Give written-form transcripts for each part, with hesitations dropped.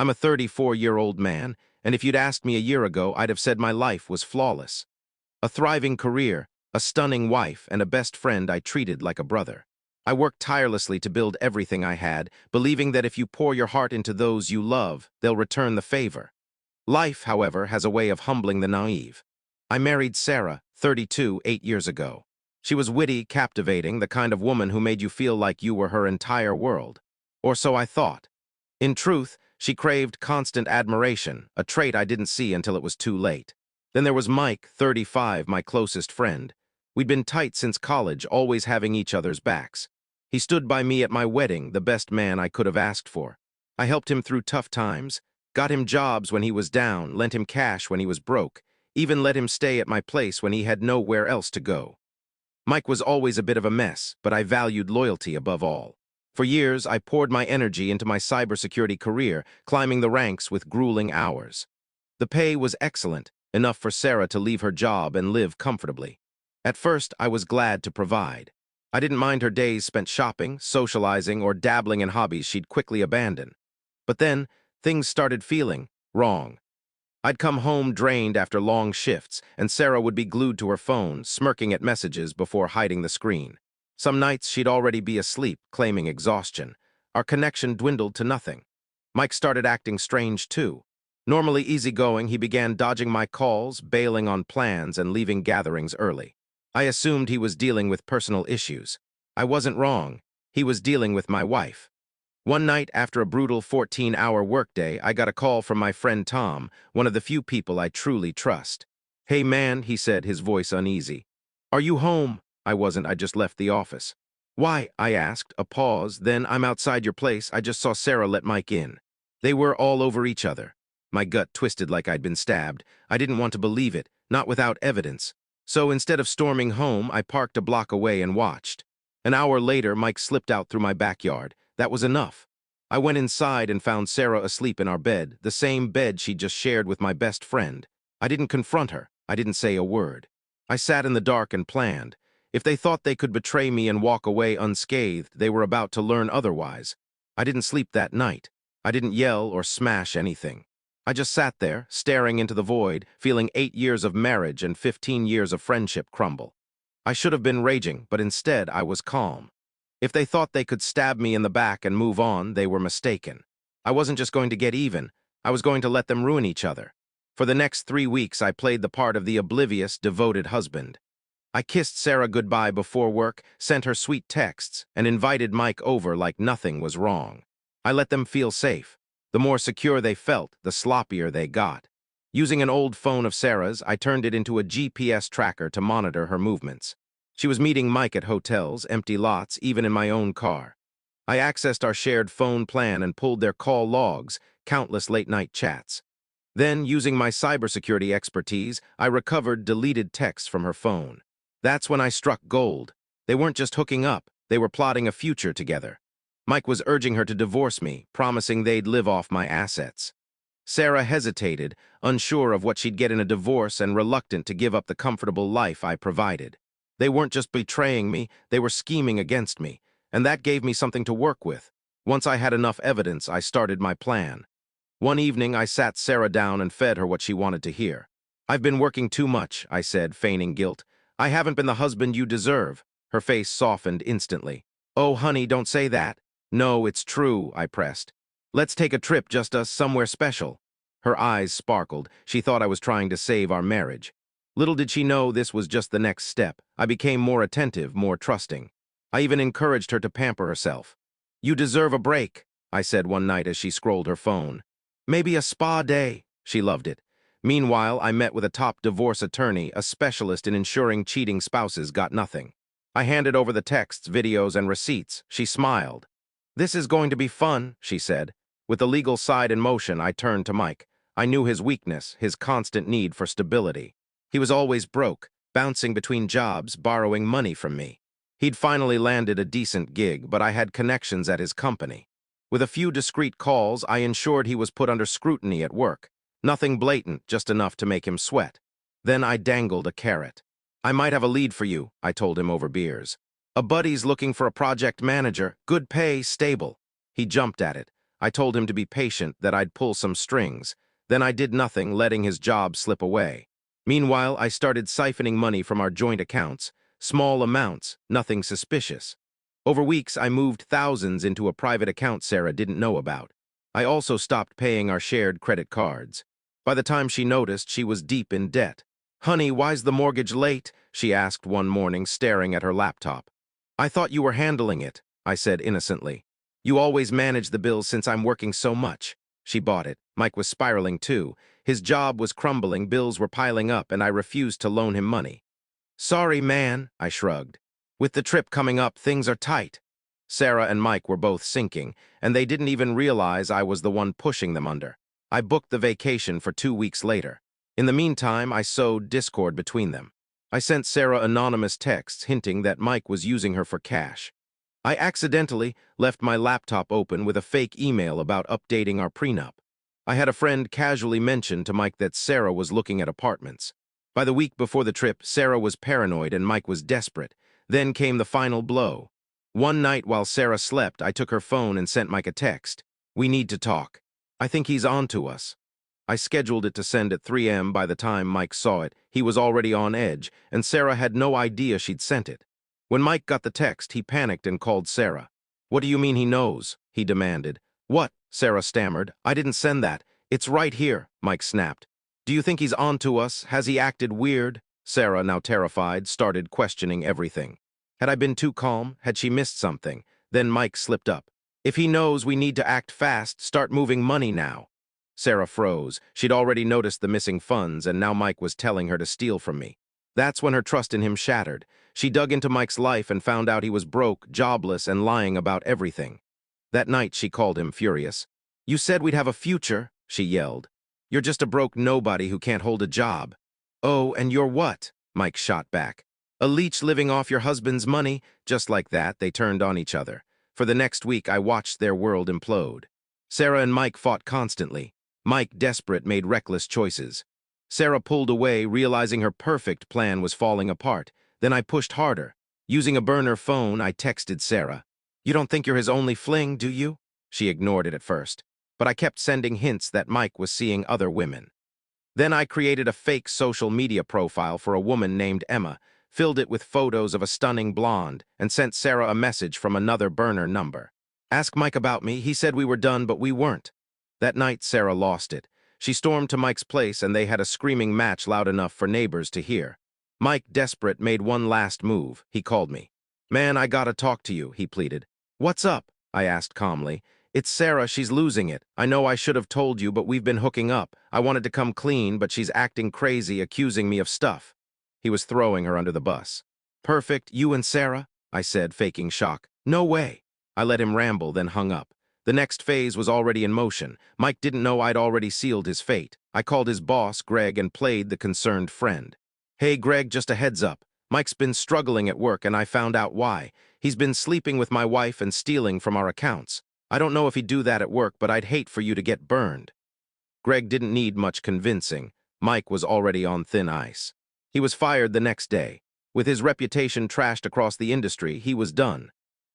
I'm a 34-year-old man, and if you'd asked me a year ago, I'd have said my life was flawless. A thriving career, a stunning wife, and a best friend I treated like a brother. I worked tirelessly to build everything I had, believing that if you pour your heart into those you love, they'll return the favor. Life, however, has a way of humbling the naive. I married Sarah, 32, 8 years ago. She was witty, captivating, the kind of woman who made you feel like you were her entire world. Or so I thought. In truth, she craved constant admiration, a trait I didn't see until it was too late. Then there was Mike, 35, my closest friend. We'd been tight since college, always having each other's backs. He stood by me at my wedding, the best man I could have asked for. I helped him through tough times, got him jobs when he was down, lent him cash when he was broke, even let him stay at my place when he had nowhere else to go. Mike was always a bit of a mess, but I valued loyalty above all. For years, I poured my energy into my cybersecurity career, climbing the ranks with grueling hours. The pay was excellent, enough for Sarah to leave her job and live comfortably. At first, I was glad to provide. I didn't mind her days spent shopping, socializing, or dabbling in hobbies she'd quickly abandon. But then, things started feeling wrong. I'd come home drained after long shifts, and Sarah would be glued to her phone, smirking at messages before hiding the screen. Some nights she'd already be asleep, claiming exhaustion. Our connection dwindled to nothing. Mike started acting strange too. Normally easygoing, he began dodging my calls, bailing on plans, and leaving gatherings early. I assumed he was dealing with personal issues. I wasn't wrong. He was dealing with my wife. One night, after a brutal 14-hour workday, I got a call from my friend Tom, one of the few people I truly trust. "Hey man," he said, his voice uneasy. "Are you home?" I wasn't, I just left the office. "Why?" I asked, a pause, then, "I'm outside your place, I just saw Sarah let Mike in." They were all over each other. My gut twisted like I'd been stabbed. I didn't want to believe it, not without evidence. So instead of storming home, I parked a block away and watched. An hour later, Mike slipped out through my backyard. That was enough. I went inside and found Sarah asleep in our bed, the same bed she'd just shared with my best friend. I didn't confront her. I didn't say a word. I sat in the dark and planned. If they thought they could betray me and walk away unscathed, they were about to learn otherwise. I didn't sleep that night. I didn't yell or smash anything. I just sat there, staring into the void, feeling 8 years of marriage and 15 years of friendship crumble. I should have been raging, but instead I was calm. If they thought they could stab me in the back and move on, they were mistaken. I wasn't just going to get even. I was going to let them ruin each other. For the next 3 weeks, I played the part of the oblivious, devoted husband. I kissed Sarah goodbye before work, sent her sweet texts, and invited Mike over like nothing was wrong. I let them feel safe. The more secure they felt, the sloppier they got. Using an old phone of Sarah's, I turned it into a GPS tracker to monitor her movements. She was meeting Mike at hotels, empty lots, even in my own car. I accessed our shared phone plan and pulled their call logs, countless late-night chats. Then, using my cybersecurity expertise, I recovered deleted texts from her phone. That's when I struck gold. They weren't just hooking up, they were plotting a future together. Mike was urging her to divorce me, promising they'd live off my assets. Sarah hesitated, unsure of what she'd get in a divorce and reluctant to give up the comfortable life I provided. They weren't just betraying me, they were scheming against me, and that gave me something to work with. Once I had enough evidence, I started my plan. One evening, I sat Sarah down and fed her what she wanted to hear. "I've been working too much," I said, feigning guilt. "I haven't been the husband you deserve." Her face softened instantly. "Oh, honey, don't say that." "No, it's true," I pressed. "Let's take a trip, just us, somewhere special." Her eyes sparkled. She thought I was trying to save our marriage. Little did she know this was just the next step. I became more attentive, more trusting. I even encouraged her to pamper herself. "You deserve a break," I said one night as she scrolled her phone. "Maybe a spa day." She loved it. Meanwhile, I met with a top divorce attorney, a specialist in ensuring cheating spouses got nothing. I handed over the texts, videos, and receipts. She smiled. "This is going to be fun," she said. With the legal side in motion, I turned to Mike. I knew his weakness, his constant need for stability. He was always broke, bouncing between jobs, borrowing money from me. He'd finally landed a decent gig, but I had connections at his company. With a few discreet calls, I ensured he was put under scrutiny at work. Nothing blatant, just enough to make him sweat. Then I dangled a carrot. "I might have a lead for you," I told him over beers. "A buddy's looking for a project manager, good pay, stable." He jumped at it. I told him to be patient, that I'd pull some strings. Then I did nothing, letting his job slip away. Meanwhile, I started siphoning money from our joint accounts, small amounts, nothing suspicious. Over weeks, I moved thousands into a private account Sarah didn't know about. I also stopped paying our shared credit cards. By the time she noticed, she was deep in debt. "Honey, why's the mortgage late?" she asked one morning, staring at her laptop. "I thought you were handling it," I said innocently. "You always manage the bills since I'm working so much." She bought it. Mike was spiraling too. His job was crumbling, bills were piling up, and I refused to loan him money. "Sorry, man," I shrugged. "With the trip coming up, things are tight." Sarah and Mike were both sinking, and they didn't even realize I was the one pushing them under. I booked the vacation for 2 weeks later. In the meantime, I sowed discord between them. I sent Sarah anonymous texts hinting that Mike was using her for cash. I accidentally left my laptop open with a fake email about updating our prenup. I had a friend casually mention to Mike that Sarah was looking at apartments. By the week before the trip, Sarah was paranoid and Mike was desperate. Then came the final blow. One night while Sarah slept, I took her phone and sent Mike a text. "We need to talk. I think he's on to us." I scheduled it to send at 3 a.m. By the time Mike saw it, he was already on edge, and Sarah had no idea she'd sent it. When Mike got the text, he panicked and called Sarah. "What do you mean he knows?" he demanded. "What?" Sarah stammered. "I didn't send that. It's right here," Mike snapped. "Do you think he's on to us? Has he acted weird?" Sarah, now terrified, started questioning everything. Had I been too calm? Had she missed something? Then Mike slipped up. "If he knows, we need to act fast, start moving money now." Sarah froze. She'd already noticed the missing funds, and now Mike was telling her to steal from me. That's when her trust in him shattered. She dug into Mike's life and found out he was broke, jobless, and lying about everything. That night, she called him furious. "You said we'd have a future," she yelled. "You're just a broke nobody who can't hold a job." "Oh, and you're what?" Mike shot back. "A leech living off your husband's money." Just like that, they turned on each other. For the next week, I watched their world implode. Sarah and Mike fought constantly. Mike, desperate, made reckless choices. Sarah pulled away, realizing her perfect plan was falling apart. Then I pushed harder. Using a burner phone, I texted Sarah. "You don't think you're his only fling, do you?" She ignored it at first, but I kept sending hints that Mike was seeing other women. Then I created a fake social media profile for a woman named Emma, filled it with photos of a stunning blonde, and sent Sarah a message from another burner number. "Ask Mike about me. He said we were done, but we weren't." That night, Sarah lost it. She stormed to Mike's place, and they had a screaming match loud enough for neighbors to hear. Mike, desperate, made one last move. He called me. "Man, I gotta talk to you," he pleaded. "What's up?" I asked calmly. "It's Sarah. She's losing it. I know I should have told you, but we've been hooking up. I wanted to come clean, but she's acting crazy, accusing me of stuff." He was throwing her under the bus. "Perfect, you and Sarah?" I said, faking shock. "No way." I let him ramble, then hung up. The next phase was already in motion. Mike didn't know I'd already sealed his fate. I called his boss, Greg, and played the concerned friend. "Hey, Greg, just a heads up. Mike's been struggling at work, and I found out why. He's been sleeping with my wife and stealing from our accounts. I don't know if he'd do that at work, but I'd hate for you to get burned." Greg didn't need much convincing. Mike was already on thin ice. He was fired the next day. With his reputation trashed across the industry, he was done.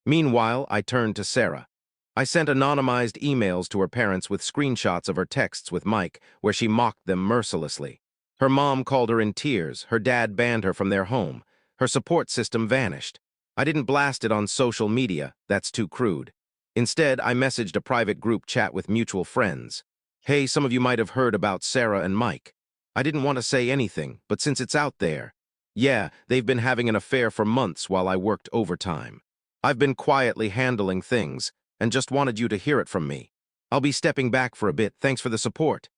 Meanwhile, I turned to Sarah. I sent anonymized emails to her parents with screenshots of her texts with Mike, where she mocked them mercilessly. Her mom called her in tears. Her dad banned her from their home. Her support system vanished. I didn't blast it on social media. That's too crude. Instead, I messaged a private group chat with mutual friends. "Hey, some of you might have heard about Sarah and Mike." I didn't want to say anything, but since it's out there. "Yeah, they've been having an affair for months while I worked overtime. I've been quietly handling things, and just wanted you to hear it from me. I'll be stepping back for a bit, thanks for the support."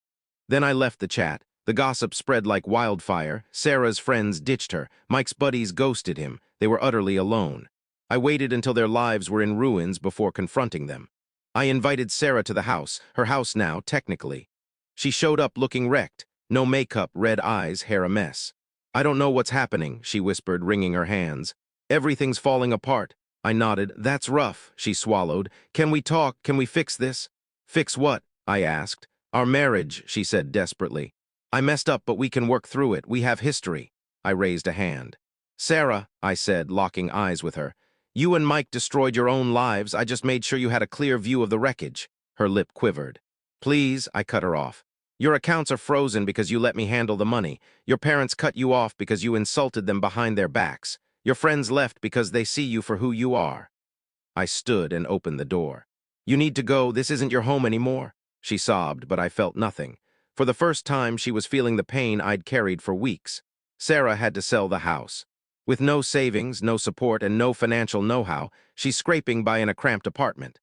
Then I left the chat. The gossip spread like wildfire. Sarah's friends ditched her. Mike's buddies ghosted him. They were utterly alone. I waited until their lives were in ruins before confronting them. I invited Sarah to the house, her house now, technically. She showed up looking wrecked. No makeup, red eyes, hair a mess. "I don't know what's happening," she whispered, wringing her hands. "Everything's falling apart." I nodded. "That's rough," she swallowed. "Can we talk? Can we fix this?" "Fix what?" I asked. "Our marriage," she said desperately. "I messed up, but we can work through it. We have history." I raised a hand. "Sarah," I said, locking eyes with her, "you and Mike destroyed your own lives. I just made sure you had a clear view of the wreckage." Her lip quivered. Please, I cut her off. Your accounts are frozen because you let me handle the money. Your parents cut you off because you insulted them behind their backs. Your friends left because they see you for who you are. I stood and opened the door. You need to go, this isn't your home anymore. She sobbed, but I felt nothing. For the first time, she was feeling the pain I'd carried for weeks. Sarah had to sell the house. With no savings, no support, and no financial know-how, she's scraping by in a cramped apartment.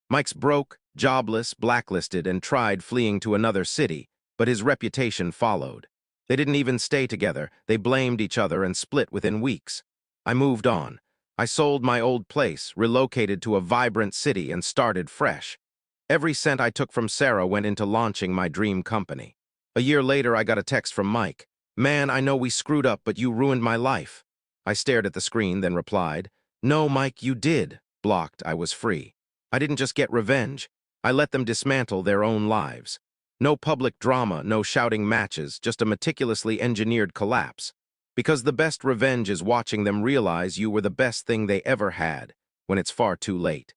Mike's broke, jobless, blacklisted, and tried fleeing to another city, but his reputation followed. They didn't even stay together, they blamed each other and split within weeks. I moved on. I sold my old place, relocated to a vibrant city, and started fresh. Every cent I took from Sarah went into launching my dream company. A year later, I got a text from Mike. Man, I know we screwed up, but you ruined my life. I stared at the screen, then replied, No, Mike, you did. Blocked, I was free. I didn't just get revenge. I let them dismantle their own lives. No public drama, no shouting matches, just a meticulously engineered collapse. Because the best revenge is watching them realize you were the best thing they ever had, when it's far too late.